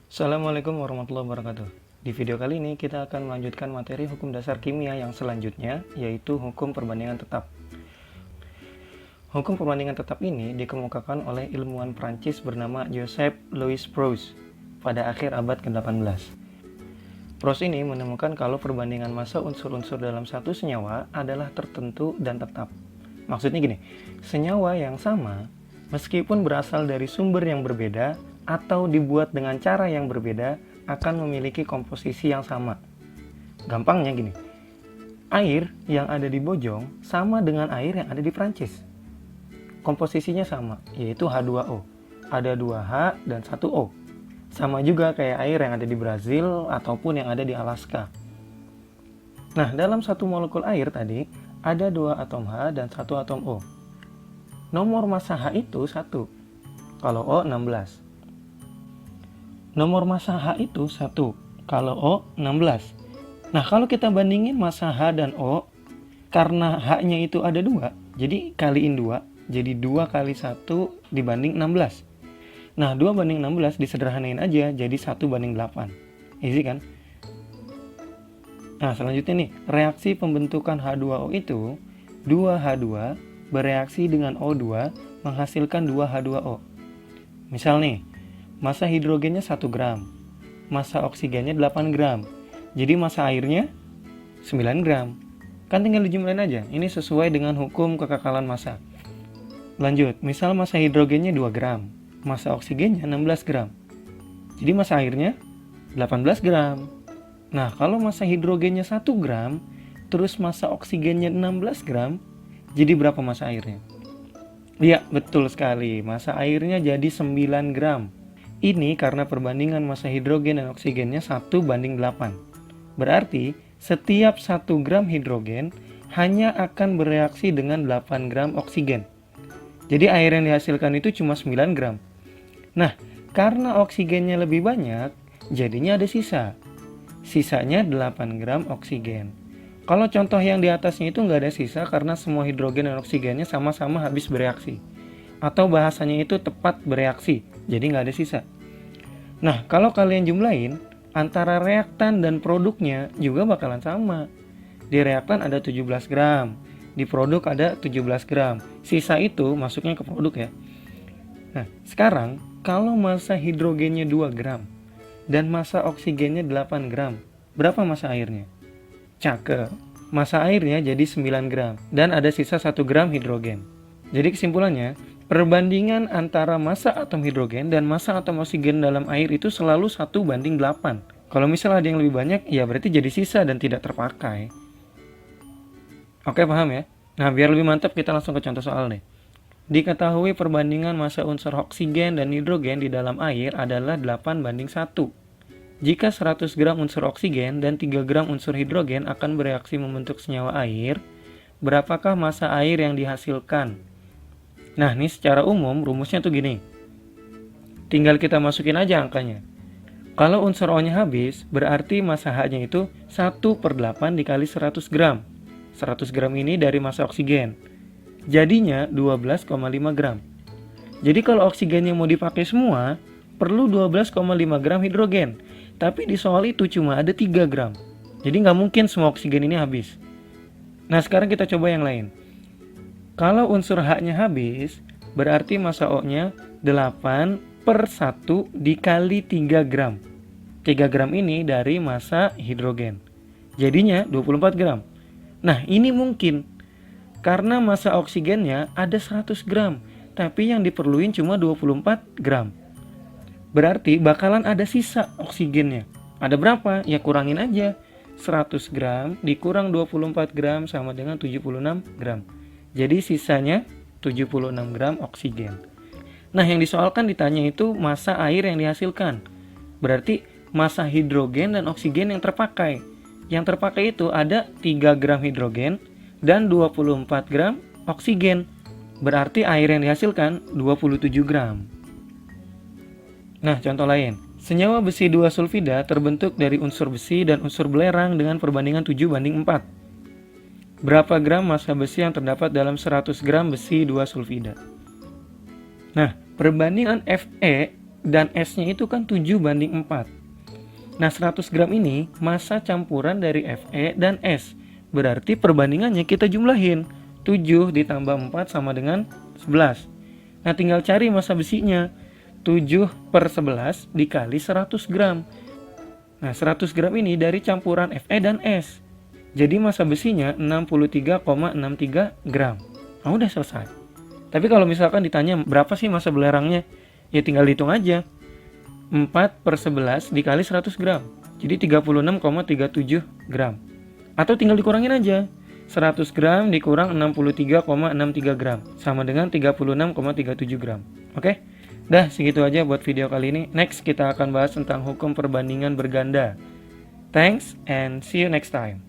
Assalamualaikum warahmatullahi wabarakatuh. Di video kali ini kita akan melanjutkan materi hukum dasar kimia yang selanjutnya, yaitu hukum perbandingan tetap. Hukum perbandingan tetap ini dikemukakan oleh ilmuwan Prancis bernama Joseph Louis Proust pada akhir abad ke-18. Proust ini menemukan kalau perbandingan massa unsur-unsur dalam satu senyawa adalah tertentu dan tetap. Maksudnya gini, senyawa yang sama meskipun berasal dari sumber yang berbeda atau dibuat dengan cara yang berbeda akan memiliki komposisi yang sama. Gampangnya gini, air yang ada di Bojong sama dengan air yang ada di Prancis. Komposisinya sama, yaitu H2O. Ada 2H dan 1O. Sama juga kayak air yang ada di Brazil ataupun yang ada di Alaska. Nah, dalam satu molekul air tadi, ada 2 atom H dan 1 atom O. Nomor massa H itu 1, kalau O 16. Nomor massa H itu 1, kalau O 16. Nah, kalau kita bandingin massa H dan O, karena H-nya itu ada 2, jadi kaliin 2, jadi 2 kali 1 dibanding 16. Nah, 2 banding 16 disederhanain aja, jadi 1 banding 8. Easy kan? Nah, selanjutnya nih, reaksi pembentukan H2O itu, 2H2 bereaksi dengan O2 menghasilkan 2H2O. Misal nih, massa hidrogennya 1 gram, massa oksigennya 8 gram, jadi massa airnya 9 gram. Kan tinggal dijumlahin aja, ini sesuai dengan hukum kekekalan massa. Lanjut, misal massa hidrogennya 2 gram, massa oksigennya 16 gram, jadi massa airnya 18 gram. Nah, kalau massa hidrogennya 1 gram, terus massa oksigennya 16 gram, jadi berapa massa airnya? Iya, betul sekali, massa airnya jadi 9 gram. Ini karena perbandingan massa hidrogen dan oksigennya 1 banding 8. Berarti, setiap 1 gram hidrogen hanya akan bereaksi dengan 8 gram oksigen. Jadi air yang dihasilkan itu cuma 9 gram. Nah, karena oksigennya lebih banyak, jadinya ada sisa. Sisanya 8 gram oksigen. Kalau contoh yang di atasnya itu nggak ada sisa karena semua hidrogen dan oksigennya sama-sama habis bereaksi. Atau bahasanya itu tepat bereaksi, jadi nggak ada sisa. Nah, kalau kalian jumlahin, antara reaktan dan produknya juga bakalan sama. Di reaktan ada 17 gram, di produk ada 17 gram. Sisa itu masuknya ke produk ya. Nah, sekarang kalau massa hidrogennya 2 gram, dan massa oksigennya 8 gram. Berapa massa airnya? Cakep. Massa airnya jadi 9 gram. Dan ada sisa 1 gram hidrogen. Jadi kesimpulannya, perbandingan antara massa atom hidrogen dan massa atom oksigen dalam air itu selalu 1 banding 8. Kalau misalnya ada yang lebih banyak, ya berarti jadi sisa dan tidak terpakai. Oke, paham ya? Nah, biar lebih mantap kita langsung ke contoh soal nih. Diketahui perbandingan massa unsur oksigen dan hidrogen di dalam air adalah 8 banding 1. Jika 100 gram unsur oksigen dan 3 gram unsur hidrogen akan bereaksi membentuk senyawa air, berapakah massa air yang dihasilkan? Nah, ini secara umum rumusnya tuh gini. Tinggal kita masukin aja angkanya. Kalau unsur O-nya habis, berarti massa H-nya itu 1/8 dikali 100 gram. 100 gram ini dari massa oksigen. Jadinya 12,5 gram. Jadi kalau oksigennya mau dipakai semua, perlu 12,5 gram hidrogen. Tapi di soal itu cuma ada 3 gram. Jadi nggak mungkin semua oksigen ini habis. Nah, sekarang kita coba yang lain. Kalau unsur H-nya habis, berarti massa O-nya 8/1 dikali 3 gram. 3 gram ini dari massa hidrogen. Jadinya 24 gram. Nah, ini mungkin. Karena massa oksigennya ada 100 gram, tapi yang diperluin cuma 24 gram. Berarti bakalan ada sisa oksigennya. Ada berapa? Ya kurangin aja. 100 gram dikurang 24 gram sama dengan 76 gram. Jadi sisanya 76 gram oksigen. Nah, yang disoalkan ditanya itu massa air yang dihasilkan. Berarti massa hidrogen dan oksigen yang terpakai. Yang terpakai itu ada 3 gram hidrogen dan 24 gram oksigen. Berarti air yang dihasilkan 27 gram. Nah, contoh lain. Senyawa besi 2 sulfida terbentuk dari unsur besi dan unsur belerang dengan perbandingan 7 banding 4. Berapa gram massa besi yang terdapat dalam 100 gram besi 2 sulfida? Nah, perbandingan Fe dan S-nya itu kan 7:4. Nah, 100 gram ini massa campuran dari Fe dan S. Berarti perbandingannya kita jumlahin. 7 ditambah 4 sama dengan 11. Nah, tinggal cari massa besinya. 7/11 dikali 100 gram. Nah, 100 gram ini dari campuran Fe dan S. Jadi massa besinya 63,63 gram. Nah, udah selesai. Tapi kalau misalkan ditanya berapa sih massa belerangnya, ya tinggal hitung aja. 4/11 dikali 100 gram. Jadi 36,37 gram. Atau tinggal dikurangin aja. 100 gram dikurang 63,63 gram. Sama dengan 36,37 gram. Oke? Dah, segitu aja buat video kali ini. Next, kita akan bahas tentang hukum perbandingan berganda. Thanks and see you next time.